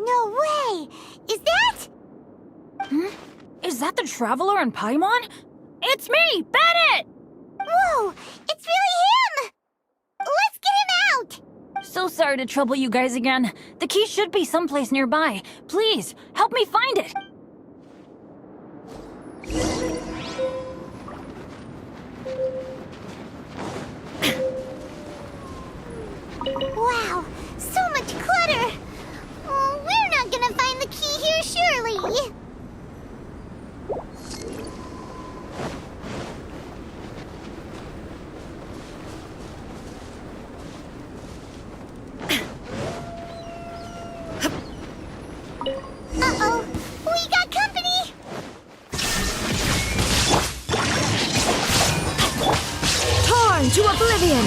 No way! Is that? Is that the Traveler and Paimon? It's me, Bennett! Whoa! It's really him! Let's get him out! So sorry to trouble you guys again. The key should be someplace nearby. Please, help me find it. Wow! So much clutter! Oh, we're not gonna find the key here, surely! Uh-oh! We got company! Torn to oblivion!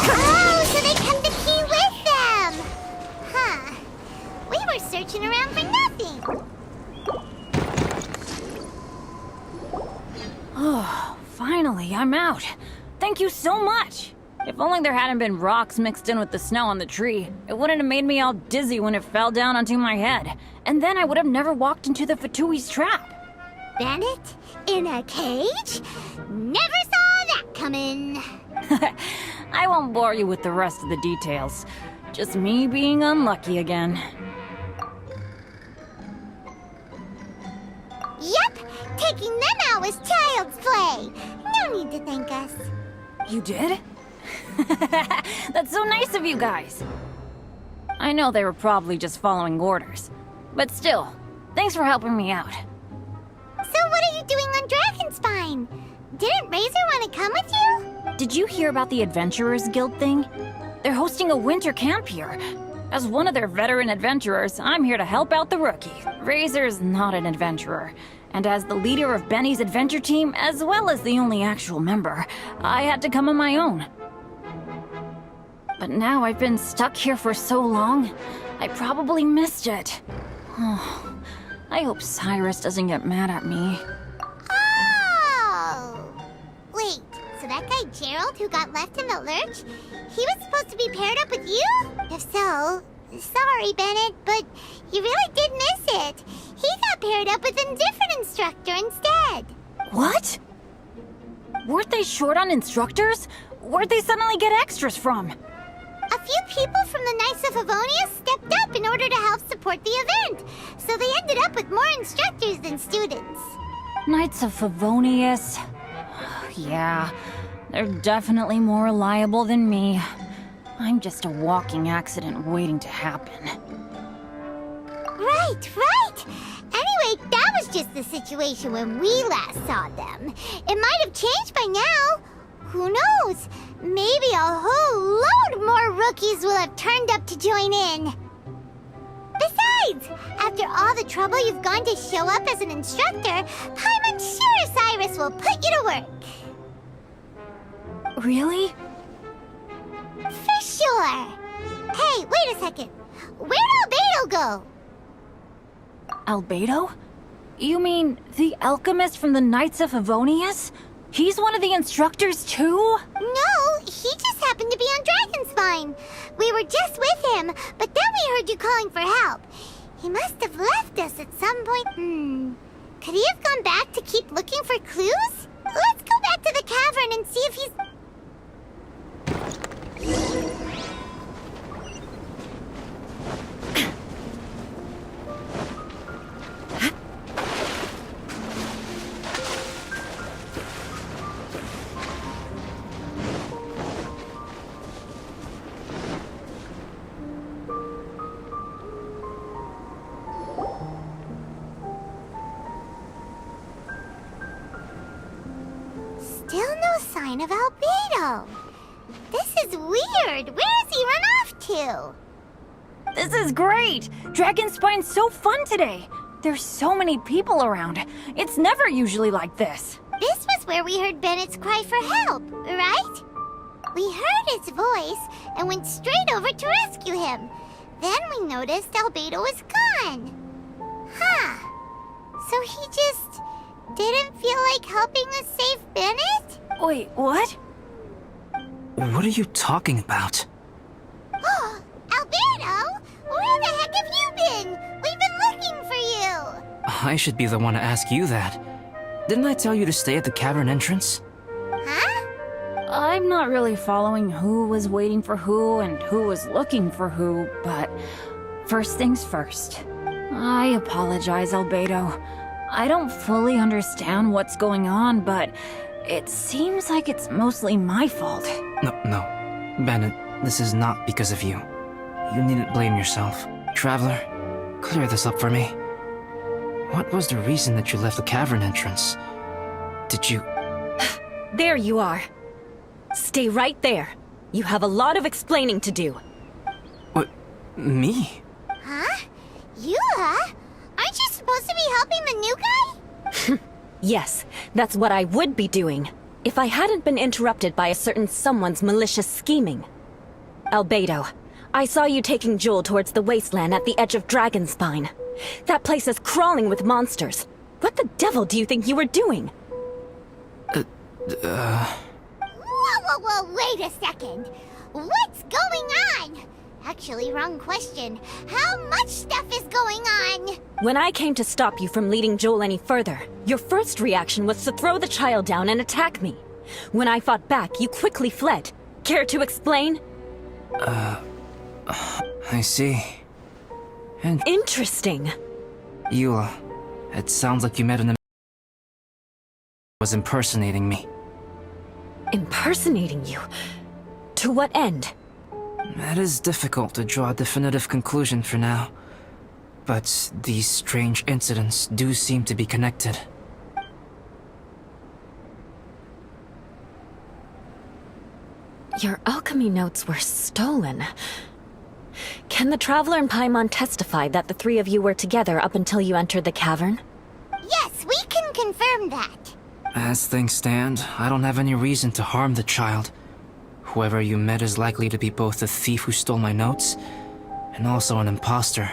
Oh, so they kept the key with them! Huh. We were searching around for nothing. Oh, finally, I'm out. Thank you so much. If only there hadn't been rocks mixed in with the snow on the tree, it wouldn't have made me all dizzy when it fell down onto my head. And then I would have never walked into the Fatui's trap. Bennett? In a cage? Never saw that coming. I won't bore you with the rest of the details. Just me being unlucky again. Yep, taking them out was child's play. No need to thank us. You did? That's so nice of you guys. I know they were probably just following orders. But still, thanks for helping me out. So what are you doing on Dragonspine? Didn't Razor want to come with you? Did you hear about the Adventurers Guild thing? They're hosting a winter camp here. As one of their veteran adventurers, I'm here to help out the rookie. Razor's not an adventurer. And as the leader of Benny's adventure team, as well as the only actual member, I had to come on my own. But now I've been stuck here for so long, I probably missed it. Oh, I hope Cyrus doesn't get mad at me. Oh! Wait, so that guy Gerald who got left in the lurch, he was supposed to be paired up with you? If so, sorry, Bennett, but you really did miss it. He got paired up with a different instructor instead. What? Weren't they short on instructors? Where'd they suddenly get extras from? A few people from the Knights of Avonia stepped up in order to help support the event, so they ended up with more instructors than students. Knights of Favonius. Yeah, they're definitely more reliable than me. I'm just a walking accident waiting to happen. Right, right! Anyway, that was just the situation when we last saw them. It might have changed by now. Who knows? Maybe a whole load more rookies will have turned up to join in. Besides, after all the trouble you've gone to show up as an instructor, I'm sure Cyrus will put you to work. Really? For sure. Hey, wait a second. Where'd Albedo go? Albedo? You mean the alchemist from the Knights of Favonius? He's one of the instructors too? No, he just happened to be on Dragonspine. We were just with him, but then we heard you calling for help. He must have left us at some point. Could he have gone back to keep looking for clues? Let's go back to the cavern and see if he's... Still no sign of Albedo. This is weird. Where has he run off to? This is great! Dragonspine's so fun today! There's so many people around. It's never usually like this. This was where we heard Bennett's cry for help, right? We heard his voice and went straight over to rescue him. Then we noticed Albedo was gone. Huh. So he just didn't feel like helping us save Bennett? Wait, what? What are you talking about? Oh, Alberto! Where the heck have you been? We've been looking for you! I should be the one to ask you that. Didn't I tell you to stay at the cavern entrance? Huh? I'm not really following who was waiting for who and who was looking for who, but first things first. I apologize, Albedo. I don't fully understand what's going on, but it seems like it's mostly my fault. No. Bennett, this is not because of you. You needn't blame yourself. Traveler, clear this up for me. What was the reason that you left the cavern entrance? Did you... There you are. Stay right there. You have a lot of explaining to do. What? Me? Huh? Eula? Aren't you supposed to be helping the new guy? Yes, that's what I would be doing, if I hadn't been interrupted by a certain someone's malicious scheming. Albedo, I saw you taking Joel towards the wasteland at the edge of Dragonspine. That place is crawling with monsters. What the devil do you think you were doing? Whoa, wait a second. What's going on? Actually, wrong question. How much stuff is going on? When I came to stop you from leading Joel any further, your first reaction was to throw the child down and attack me. When I fought back, you quickly fled. Care to explain? I see. And Interesting. Eula, it sounds like you met an was impersonating me. Impersonating you? To what end? It is difficult to draw a definitive conclusion for now. But these strange incidents do seem to be connected. Your alchemy notes were stolen. Can the Traveler and Paimon testify that the three of you were together up until you entered the cavern? Yes, we can confirm that. As things stand, I don't have any reason to harm the child. Whoever you met is likely to be both the thief who stole my notes, and also an imposter.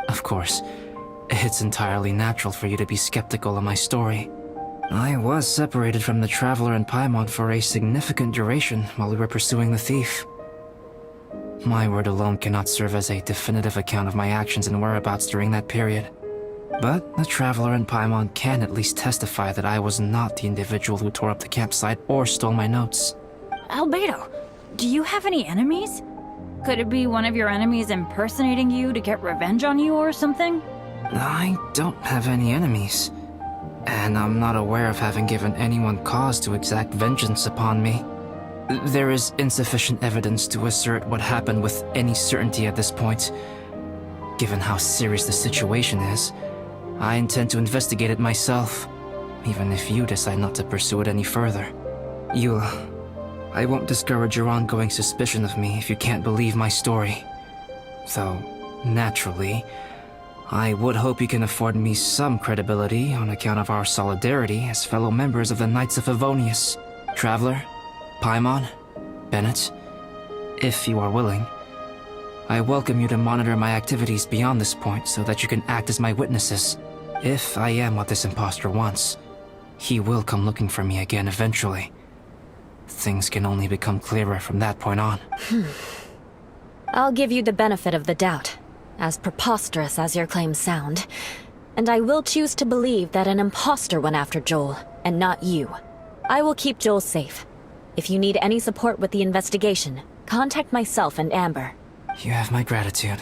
Of course, it's entirely natural for you to be skeptical of my story. I was separated from the Traveler and Paimon for a significant duration while we were pursuing the thief. My word alone cannot serve as a definitive account of my actions and whereabouts during that period. But the Traveler and Paimon can at least testify that I was not the individual who tore up the campsite or stole my notes. Albedo, do you have any enemies? Could it be one of your enemies impersonating you to get revenge on you or something? I don't have any enemies. And I'm not aware of having given anyone cause to exact vengeance upon me. There is insufficient evidence to assert what happened with any certainty at this point. Given how serious the situation is, I intend to investigate it myself, even if you decide not to pursue it any further. Eula, I won't discourage your ongoing suspicion of me if you can't believe my story. Though, naturally, I would hope you can afford me some credibility on account of our solidarity as fellow members of the Knights of Favonius. Traveler, Paimon, Bennett, if you are willing, I welcome you to monitor my activities beyond this point so that you can act as my witnesses. If I am what this imposter wants, he will come looking for me again eventually. Things can only become clearer from that point on. I'll give you the benefit of the doubt, as preposterous as your claims sound. And I will choose to believe that an imposter went after Joel, and not you. I will keep Joel safe. If you need any support with the investigation, contact myself and Amber. You have my gratitude.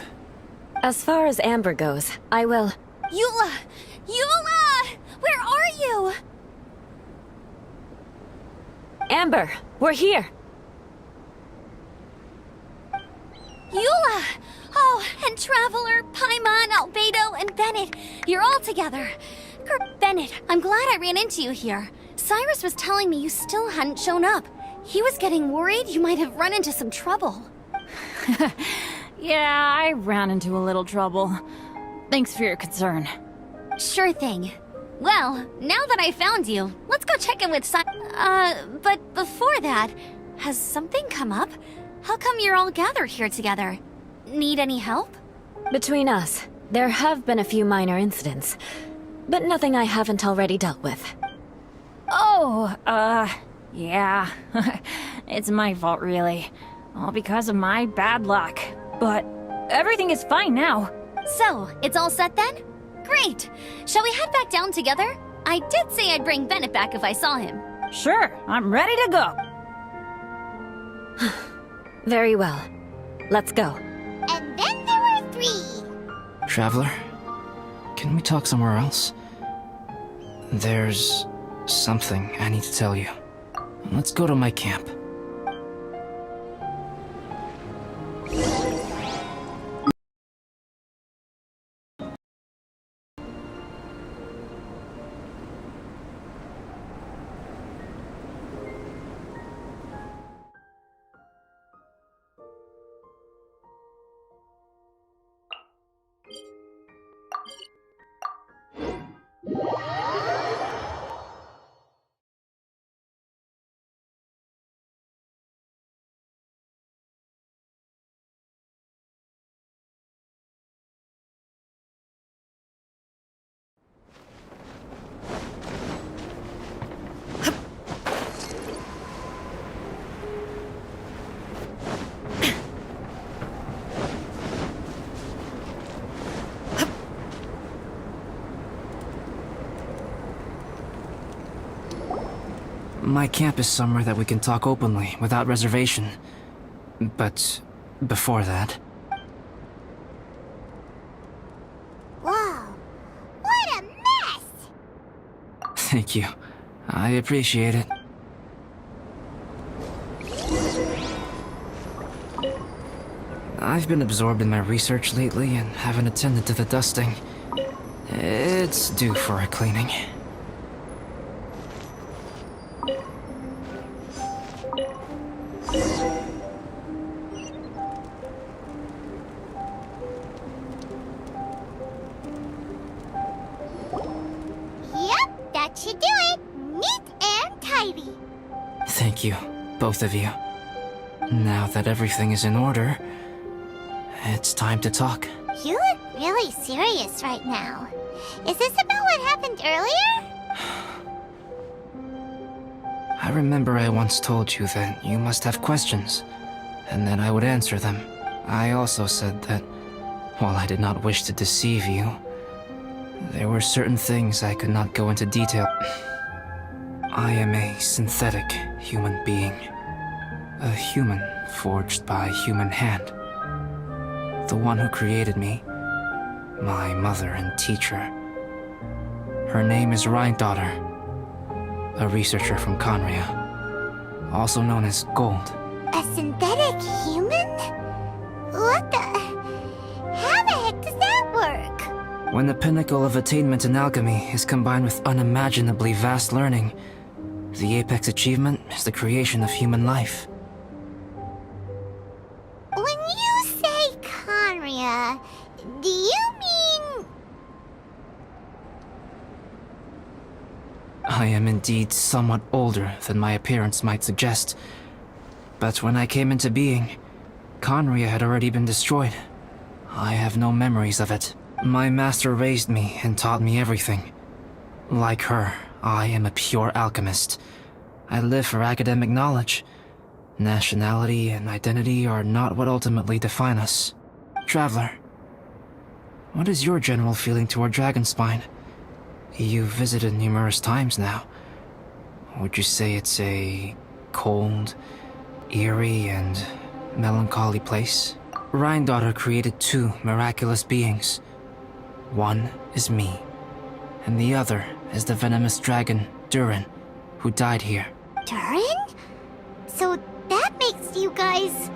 As far as Amber goes, I will... Eula! Eula! Where are you? Amber, we're here! Eula! Oh, and Traveler, Paimon, Albedo, and Bennett. You're all together. Bennett, I'm glad I ran into you here. Cyrus was telling me you still hadn't shown up. He was getting worried you might have run into some trouble. Yeah, I ran into a little trouble. Thanks for your concern. Sure thing. Well, now that I found you, let's go check in with but before that, has something come up? How come you're all gathered here together? Need any help? Between us, there have been a few minor incidents, but nothing I haven't already dealt with. Oh, Yeah, it's my fault, really. All because of my bad luck. But everything is fine now. So, it's all set then? Great! Shall we head back down together? I did say I'd bring Bennett back if I saw him. Sure, I'm ready to go. Very well. Let's go. And then there were 3. Traveler, can we talk somewhere else? There's something I need to tell you. Let's go to my camp. My camp is somewhere that we can talk openly, without reservation. But before that... Whoa, what a mess! Thank you. I appreciate it. I've been absorbed in my research lately and haven't attended to the dusting. It's due for a cleaning. Yep, that should do it. Neat and tidy. Thank you, both of you. Now that everything is in order, it's time to talk. You look really serious right now. Is this about what happened earlier? I remember I once told you that you must have questions, and that I would answer them. I also said that, while I did not wish to deceive you, there were certain things I could not go into detail. I am a synthetic human being. A human forged by a human hand. The one who created me, my mother and teacher. Her name is Rhine-daughter, a researcher from Conria, also known as Gold. A synthetic human? What the... How the heck does that work? When the pinnacle of attainment in alchemy is combined with unimaginably vast learning, the apex achievement is the creation of human life. When you say Conria, do you mean... I am indeed somewhat older than my appearance might suggest. But when I came into being, Conria had already been destroyed. I have no memories of it. My master raised me and taught me everything. Like her, I am a pure alchemist. I live for academic knowledge. Nationality and identity are not what ultimately define us. Traveler, what is your general feeling toward Dragonspine? You've visited numerous times now. Would you say it's a cold, eerie, and melancholy place? Rhine-daughter created 2 miraculous beings. One is me, and the other is the venomous dragon, Durin, who died here. Durin? So that makes you guys...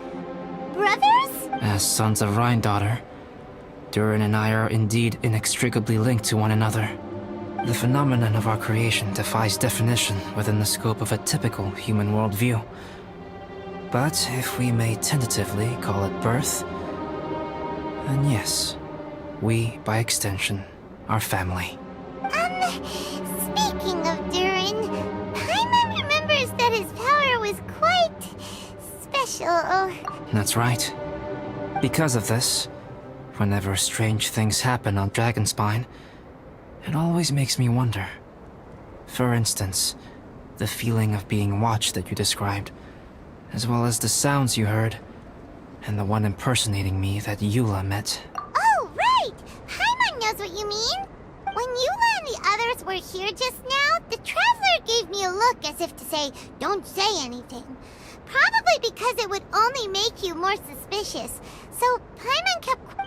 brothers? As sons of Rhine-daughter, Durin and I are indeed inextricably linked to one another. The phenomenon of our creation defies definition within the scope of a typical human worldview. But if we may tentatively call it birth, then yes, we, by extension, are family. Speaking of Durin, Paimon remembers that his power was quite... special. That's right. Because of this, whenever strange things happen on Dragonspine, it always makes me wonder. For instance, The feeling of being watched that you described, as well as the sounds you heard, and the one impersonating me that Eula met. Oh, right! Paimon knows what you mean! When Eula and the others were here just now, the Traveler gave me a look as if to say, don't say anything. Probably because it would only make you more suspicious. So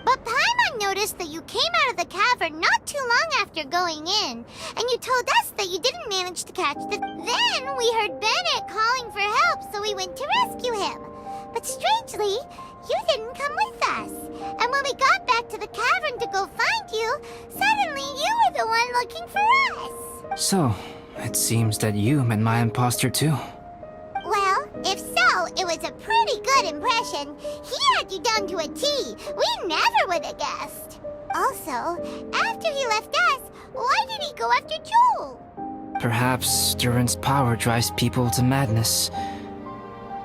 But Paimon noticed that you came out of the cavern not too long after going in, and you told us that you didn't manage to catch the... Then we heard Bennett calling for help, so we went to rescue him. But strangely, you didn't come with us. And when we got back to the cavern to go find you, suddenly you were the one looking for us. So, it seems that you met my imposter too. Well, if so, it was a pretty good impression. He had you down to a T. We never would have guessed. Also, after he left us, why did he go after Joel? Perhaps Durin's power drives people to madness.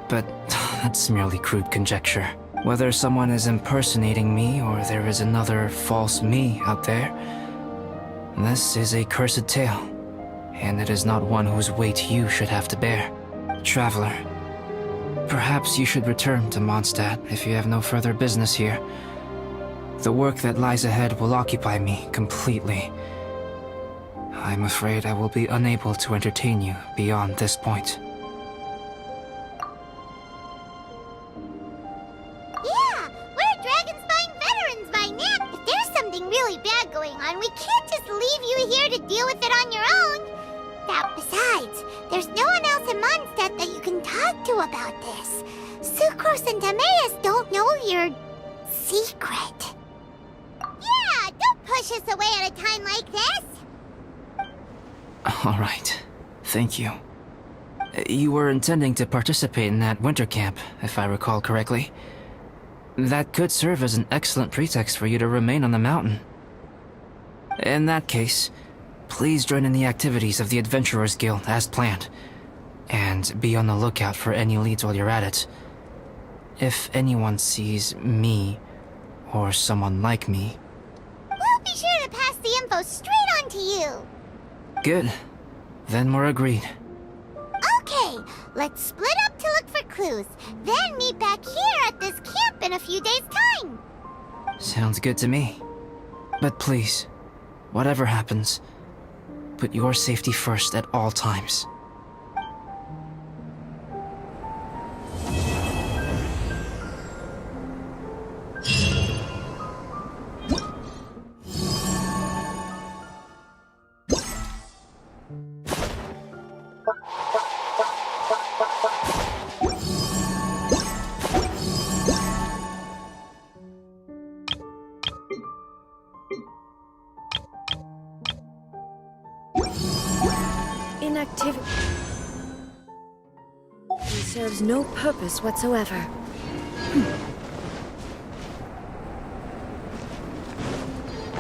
But that's merely crude conjecture. Whether someone is impersonating me or there is another false me out there, this is a cursed tale, and it is not one whose weight you should have to bear. Traveler, perhaps you should return to Mondstadt if you have no further business here. The work that lies ahead will occupy me completely. I'm afraid I will be unable to entertain you beyond this point. Yeah, we're Dragonspine veterans by now. If there's something really bad going on, we can't just leave you here to deal with it on your own. Now, besides, there's no one else in Mondstadt that you can talk to about this. Sucrose and Timaeus don't know your secret. Yeah, don't push us away at a time like this. All right. Thank you. You were intending to participate in that winter camp, if I recall correctly. That could serve as an excellent pretext for you to remain on the mountain. In that case, please join in the activities of the Adventurers Guild as planned, and be on the lookout for any leads while you're at it. If anyone sees me, or someone like me... We'll be sure to pass the info straight on to you. Good. Then we're agreed. Okay, let's split up to look for clues, then meet back here at this camp in a few days' time. Sounds good to me. But please, whatever happens, put your safety first at all times. Inactivity serves no purpose whatsoever.